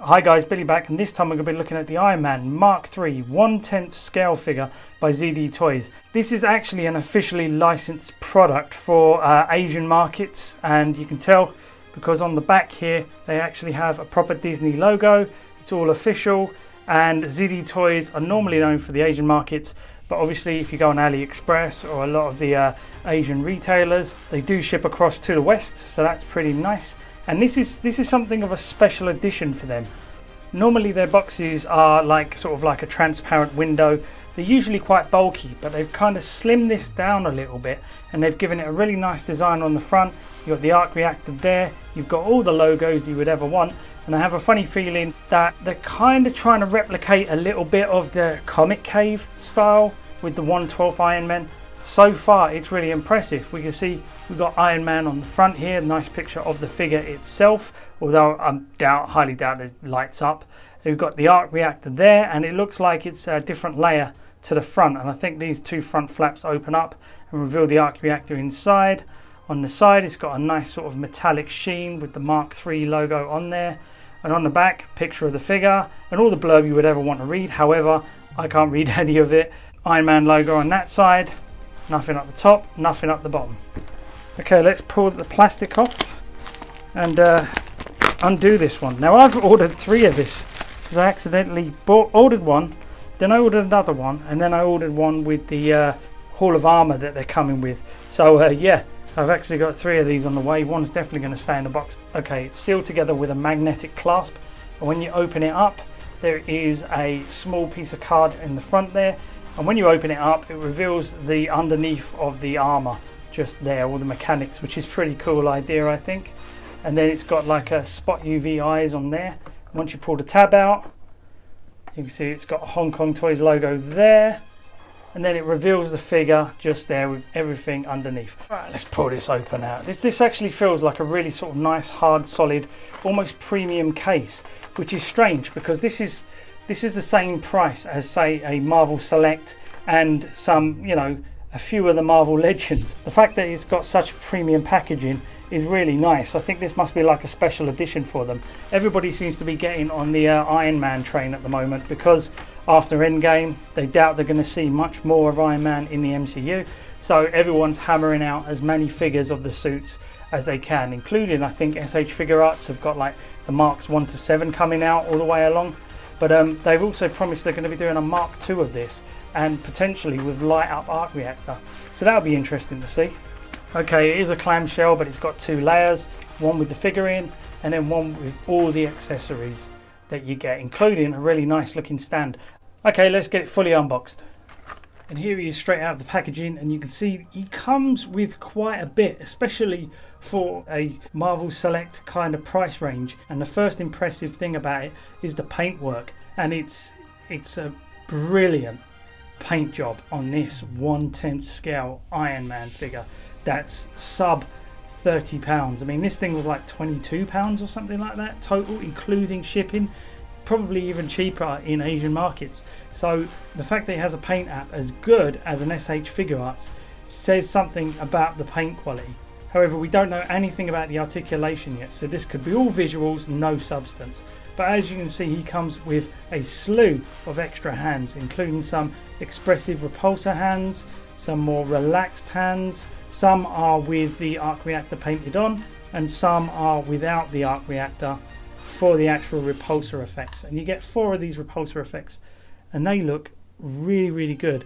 Hi guys, Billy back, and this time we're going to be looking at the Iron Man Mark III 1/10 scale figure by ZD Toys. This is actually an officially licensed product for Asian markets, and you can tell because on the back here they actually have a proper Disney logo. It's all official, and ZD Toys are normally known for the Asian markets, but obviously if you go on AliExpress or a lot of the Asian retailers, they do ship across to the West, so that's pretty nice. And this is something of a special edition for them. Normally their boxes are sort of like a transparent window. They're usually quite bulky, but they've kind of slimmed this down a little bit, and they've given it a really nice design on the front. You've got the arc reactor there, you've got all the logos you would ever want, and I have a funny feeling that they're kind of trying to replicate a little bit of the Comic Cave style with the 1/12 Iron Man. So far it's really impressive. We can see we've got Iron Man on the front here, nice picture of the figure itself, although I highly doubt it lights up. We've got the arc reactor there, and it looks like it's a different layer to the front, and I think these two front flaps open up and reveal the arc reactor inside. On the side it's got a nice sort of metallic sheen with the Mark III logo on there, and on the back, picture of the figure and all the blurb you would ever want to read. However, I can't read any of it. Iron Man logo on that side, nothing up the top, nothing up the bottom. Okay, let's pull the plastic off and undo this one. Now I've ordered 3 of this because I accidentally ordered one, then I ordered another one, and then I ordered one with the Hall of Armor that they're coming with. So yeah, I've actually got 3 of these on the way. One's definitely going to stay in the box. Okay, it's sealed together with a magnetic clasp, and when you open it up there is a small piece of card in the front there. And when you open it up, it reveals the underneath of the armor just there, all the mechanics, which is pretty cool idea, I think. And then it's got like a spot UV eyes on there. Once you pull the tab out, you can see it's got a Hong Kong Toys logo there. And then it reveals the figure just there with everything underneath. Right, let's pull this open out. This actually feels like a really sort of nice, hard, solid, almost premium case, which is strange because this is the same price as, say, a Marvel Select and some, a few of the Marvel Legends. The fact that it's got such premium packaging is really nice. I think this must be like a special edition for them. Everybody seems to be getting on the Iron Man train at the moment because after Endgame, they doubt they're going to see much more of Iron Man in the MCU. So everyone's hammering out as many figures of the suits as they can, including, I think, SH Figure Arts have got like the Marks 1 to 7 coming out all the way along. But they've also promised they're going to be doing a Mark II of this, and potentially with light up arc reactor. So that'll be interesting to see. Okay, it is a clamshell, but it's got 2 layers, one with the figurine and then one with all the accessories that you get, including a really nice looking stand. Okay, let's get it fully unboxed. And here he is straight out of the packaging, and you can see he comes with quite a bit, especially for a Marvel Select kind of price range. And the first impressive thing about it is the paintwork, and it's a brilliant paint job on this 1/10 scale Iron Man figure that's sub £30. I mean, this thing was like £22 or something like that total, including shipping. Probably even cheaper in Asian markets. So the fact that it has a paint app as good as an SH Figure Arts says something about the paint quality. However, we don't know anything about the articulation yet, so this could be all visuals, no substance. But as you can see, he comes with a slew of extra hands, including some expressive repulsor hands, some more relaxed hands. Some are with the arc reactor painted on, and some are without the arc reactor for the actual repulsor effects. And you get 4 of these repulsor effects, and they look really, really good.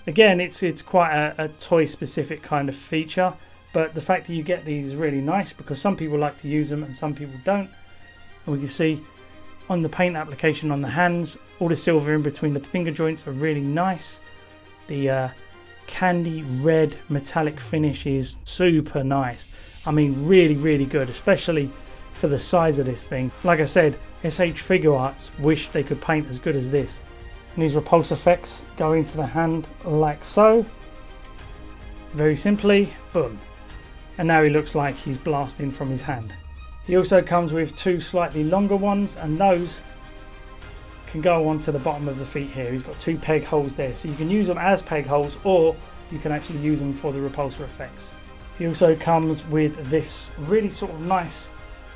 Again, it's quite a toy specific kind of feature, but the fact that you get these is really nice because some people like to use them and some people don't. And we can see on the paint application on the hands, all the silver in between the finger joints are really nice. The candy red metallic finish is super nice. I mean, really, really good, especially for the size of this thing. Like I said, SH Figure Arts wish they could paint as good as this. And these repulse effects go into the hand like so. Very simply, boom. And now he looks like he's blasting from his hand. He also comes with 2 slightly longer ones, and those can go onto the bottom of the feet here. He's got 2 peg holes there, so you can use them as peg holes, or you can actually use them for the repulsor effects. He also comes with this really sort of nice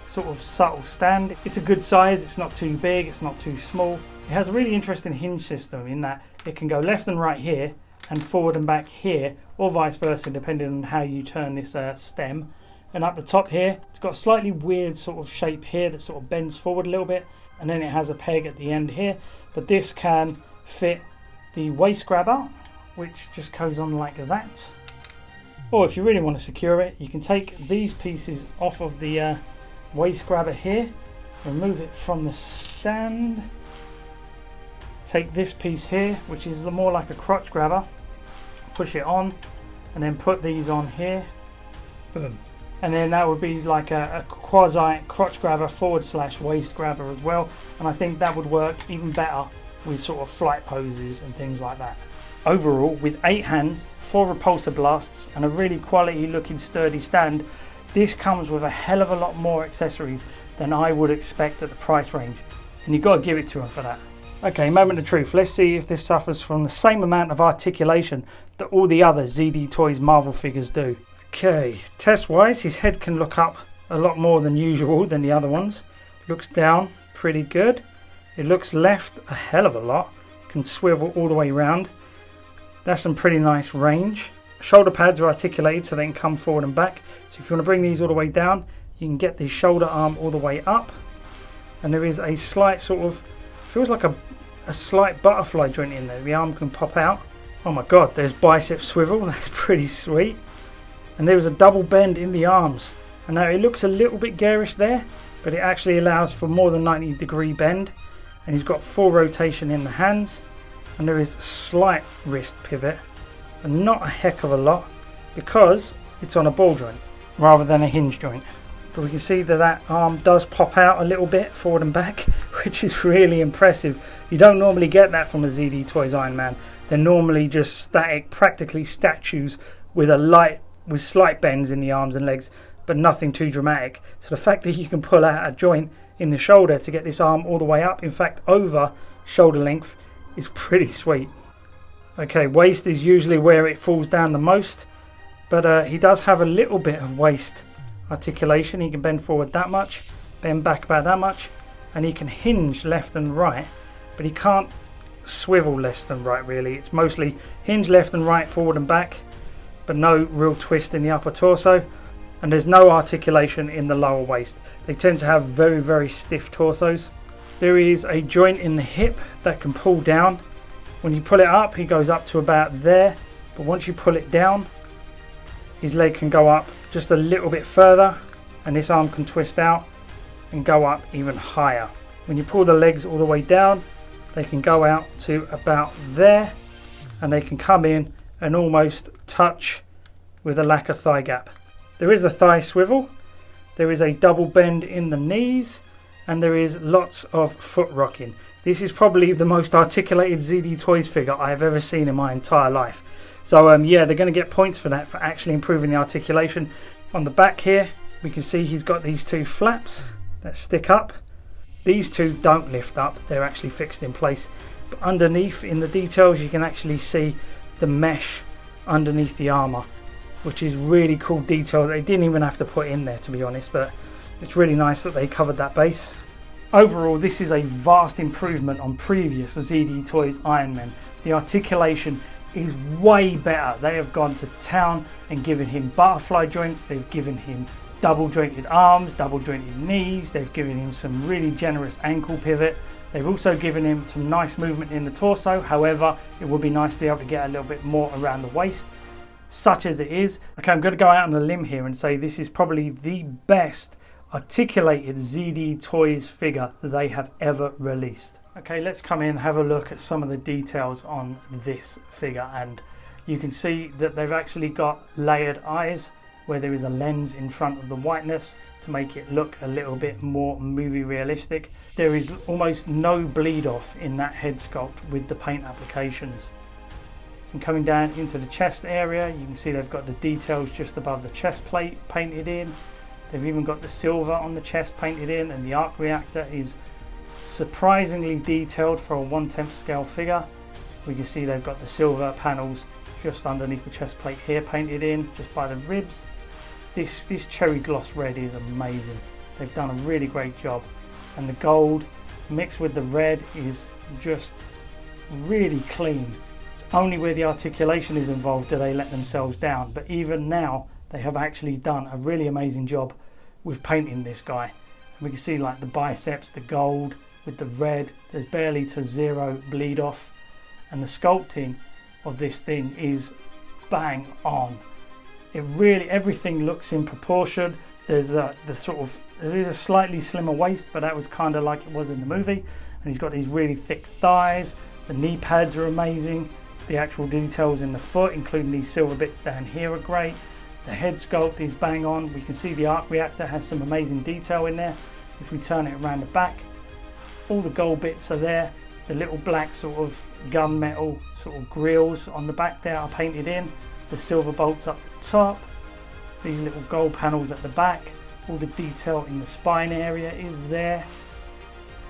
sort of subtle stand. It's a good size, it's not too big, it's not too small. It has a really interesting hinge system in that it can go left and right here and forward and back here, or vice versa depending on how you turn this stem. And up the top here, it's got a slightly weird sort of shape here that sort of bends forward a little bit, and then it has a peg at the end here. But this can fit the waist grabber, which just goes on like that. Or if you really want to secure it, you can take these pieces off of the waist grabber here, remove it from the stand, take this piece here, which is more like a crotch grabber, push it on, and then put these on here. Boom. And then that would be like a quasi crotch grabber / waist grabber as well. And I think that would work even better with sort of flight poses and things like that. Overall, with 8 hands, 4 repulsor blasts, and a really quality looking sturdy stand, this comes with a hell of a lot more accessories than I would expect at the price range. And you've got to give it to them for that. Okay, moment of truth. Let's see if this suffers from the same amount of articulation that all the other ZD Toys Marvel figures do. Okay, test-wise, his head can look up a lot more than usual than the other ones. Looks down pretty good. It looks left a hell of a lot. Can swivel all the way around. That's some pretty nice range. Shoulder pads are articulated so they can come forward and back. So if you want to bring these all the way down, you can get the shoulder arm all the way up. And there is a slight sort of, feels like a slight butterfly joint in there. The arm can pop out. Oh my god, there's bicep swivel. That's pretty sweet. And there is a double bend in the arms. And now it looks a little bit garish there, but it actually allows for more than 90-degree bend. And he's got full rotation in the hands. And there is a slight wrist pivot, and not a heck of a lot because it's on a ball joint rather than a hinge joint. But we can see that that arm does pop out a little bit forward and back, which is really impressive. You don't normally get that from a ZD Toys Iron Man. They're normally just static, practically statues with slight bends in the arms and legs, but nothing too dramatic. So the fact that you can pull out a joint in the shoulder to get this arm all the way up, in fact over shoulder length, is pretty sweet. Okay, waist is usually where it falls down the most, but he does have a little bit of waist articulation. He can bend forward that much, bend back about that much, and he can hinge left and right, but he can't swivel left and right really. It's mostly hinge left and right, forward and back, but no real twist in the upper torso, and there's no articulation in the lower waist. They tend to have very, very stiff torsos. There is a joint in the hip that can pull down. When you pull it up, he goes up to about there, but once you pull it down, his leg can go up just a little bit further, and this arm can twist out and go up even higher. When you pull the legs all the way down, they can go out to about there, and they can come in and almost touch with a lack of thigh gap. There is a thigh swivel, there is a double bend in the knees, and there is lots of foot rocking. This is probably the most articulated ZD Toys figure I have ever seen in my entire life. So yeah, they're going to get points for that, for actually improving the articulation. On the back here, we can see he's got these 2 flaps that stick up. These 2 don't lift up, they're actually fixed in place. But underneath in the details, you can actually see the mesh underneath the armor, which is really cool detail. They didn't even have to put in there, to be honest, but it's really nice that they covered that base. Overall, this is a vast improvement on previous ZD Toys Iron Man. The articulation is way better. They have gone to town and given him butterfly joints. They've given him double jointed arms, double jointed knees. They've given him some really generous ankle pivot. They've also given him some nice movement in the torso. However, it would be nice to be able to get a little bit more around the waist, such as it is. Okay, I'm going to go out on a limb here and say this is probably the best articulated ZD Toys figure that they have ever released. Okay, let's come in and have a look at some of the details on this figure, and you can see that they've actually got layered eyes where there is a lens in front of the whiteness to make it look a little bit more movie realistic. There is almost no bleed off in that head sculpt with the paint applications. And coming down into the chest area, you can see they've got the details just above the chest plate painted in. They've even got the silver on the chest painted in, and the arc reactor is surprisingly detailed for a 1/10 scale figure. We can see they've got the silver panels just underneath the chest plate here painted in, just by the ribs. This cherry gloss red is amazing. they've done a really great job. And the gold mixed with the red is just really clean. It's only where the articulation is involved do they let themselves down, but even now they have actually done a really amazing job with painting this guy. We can see like the biceps, the gold with the red, there's barely to zero bleed off, and the sculpting of this thing is bang on. It really, everything looks in proportion. There is a slightly slimmer waist, but that was kind of like it was in the movie. And he's got these really thick thighs. The knee pads are amazing. The actual details in the foot, including these silver bits down here, are great. The head sculpt is bang on. We can see the arc reactor has some amazing detail in there. If we turn it around the back, all the gold bits are there. The little black sort of gunmetal sort of grills on the back there are painted in. The silver bolts up the top. These little gold panels at the back. All the detail in the spine area is there.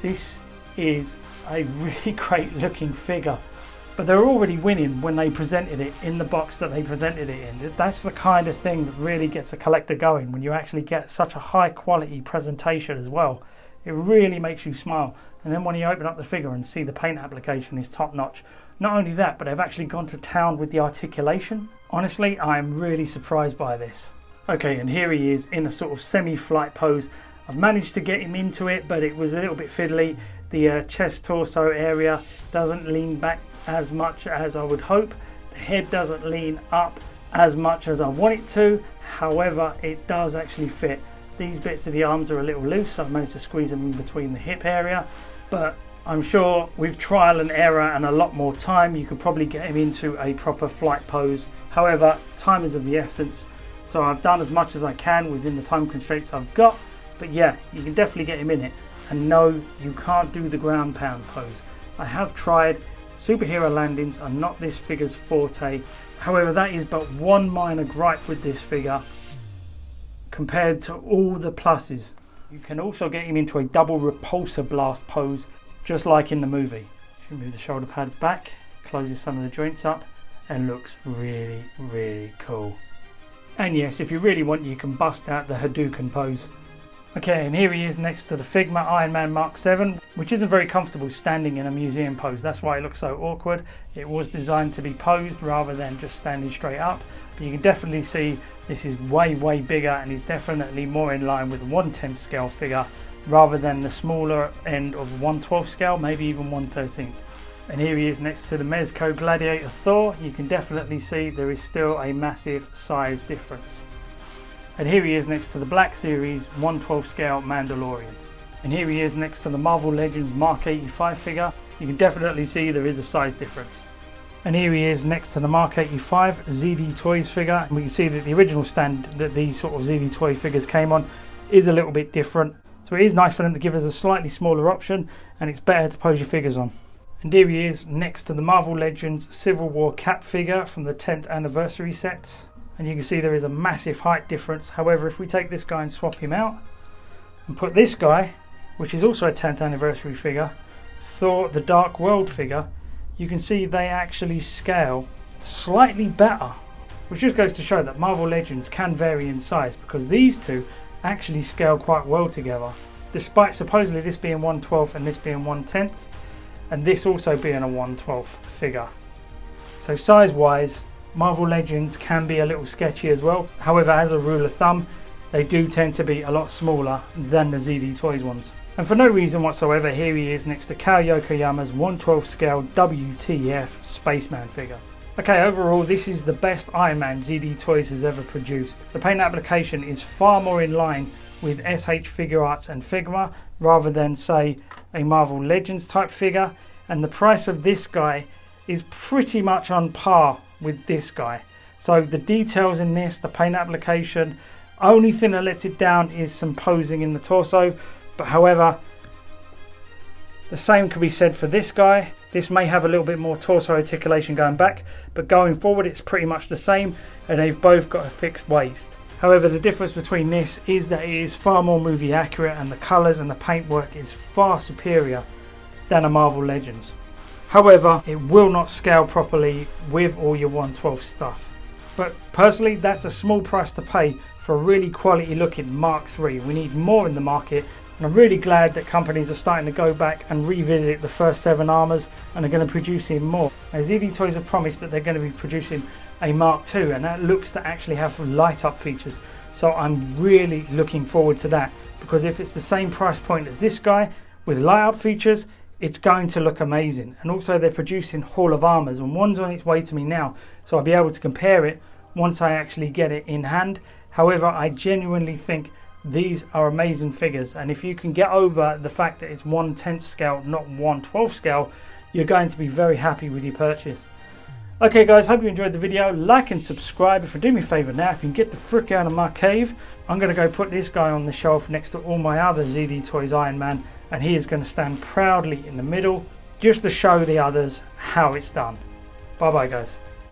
This is a really great looking figure. But they're already winning when they presented it in the box that they presented it in. That's the kind of thing that really gets a collector going, when you actually get such a high quality presentation as well. It really makes you smile. And then when you open up the figure and see the paint application is top notch. Not only that, but they've actually gone to town with the articulation. Honestly, I'm really surprised by this. Okay, and here he is in a sort of semi-flight pose. I've managed to get him into it, but it was a little bit fiddly. The chest torso area doesn't lean back as much as I would hope. The head doesn't lean up as much as I want it to. However, it does actually fit. These bits of the arms are a little loose. I've managed to squeeze them in between the hip area, but I'm sure with trial and error and a lot more time, you could probably get him into a proper flight pose. However, time is of the essence, so I've done as much as I can within the time constraints I've got. But yeah, you can definitely get him in it. And no, you can't do the ground pound pose. I have tried. Superhero landings are not this figure's forte. However, that is but one minor gripe with this figure compared to all the pluses. You can also get him into a double repulsor blast pose, just like in the movie. Move the shoulder pads back, closes some of the joints up, and looks really, really cool. And yes, if you really want, you can bust out the Hadouken pose. Okay, and here he is next to the Figma Iron Man Mark 7, which isn't very comfortable standing in a museum pose. That's why it looks so awkward. It was designed to be posed rather than just standing straight up. But you can definitely see this is way, way bigger, and is definitely more in line with a 1/10 scale figure rather than the smaller end of 1/12 scale, maybe even 1/13. And here he is next to the Mezco Gladiator Thor. You can definitely see there is still a massive size difference. And here he is next to the Black Series 1/12 scale Mandalorian. And here he is next to the Marvel Legends Mark 85 figure. You can definitely see there is a size difference. And here he is next to the Mark 85 ZD Toys figure. And we can see that the original stand that these sort of ZD Toy figures came on is a little bit different. So it is nice for them to give us a slightly smaller option, and it's better to pose your figures on. And here he is next to the Marvel Legends Civil War Cap figure from the 10th anniversary sets. And you can see there is a massive height difference. However, if we take this guy and swap him out and put this guy, which is also a 10th anniversary figure, Thor the Dark World figure, you can see they actually scale slightly better, which just goes to show that Marvel Legends can vary in size, because these two actually scale quite well together, despite supposedly this being 1/12 and this being 1/10, and this also being a 1/12 figure. So size wise, Marvel Legends can be a little sketchy as well. However, as a rule of thumb, they do tend to be a lot smaller than the ZD Toys ones. And for no reason whatsoever, here he is next to Kao Yokoyama's 1/12 scale WTF Spaceman figure. Okay, overall this is the best Iron Man ZD Toys has ever produced. The paint application is far more in line with SH Figure Arts and Figma rather than, say, a Marvel Legends type figure, and the price of this guy is pretty much on par with this guy. So the details in this, the paint application, only thing that lets it down is some posing in the torso. But however, the same could be said for this guy. This may have a little bit more torso articulation going back, but going forward it's pretty much the same, and they've both got a fixed waist. However, the difference between this is that it is far more movie accurate, and the colours and the paintwork is far superior than a Marvel Legends. However, it will not scale properly with all your 1/12 stuff. But personally, that's a small price to pay for a really quality looking Mark III. We need more in the market, and I'm really glad that companies are starting to go back and revisit the first 7 armors and are going to produce even more. Now, ZD Toys have promised that they're going to be producing a Mark II, and that looks to actually have light up features. So I'm really looking forward to that, because if it's the same price point as this guy with light up features, it's going to look amazing. And also they're producing Hall of Armors, and one's on its way to me now, so I'll be able to compare it once I actually get it in hand. However, I genuinely think these are amazing figures, and if you can get over the fact that it's 1/10 scale, not 1/12 scale, you're going to be very happy with your purchase. Okay guys, hope you enjoyed the video. Like and subscribe. If you do me a favour now, if you can get the frick out of my cave, I'm going to go put this guy on the shelf next to all my other ZD Toys Iron Man, and he is going to stand proudly in the middle just to show the others how it's done. Bye bye guys.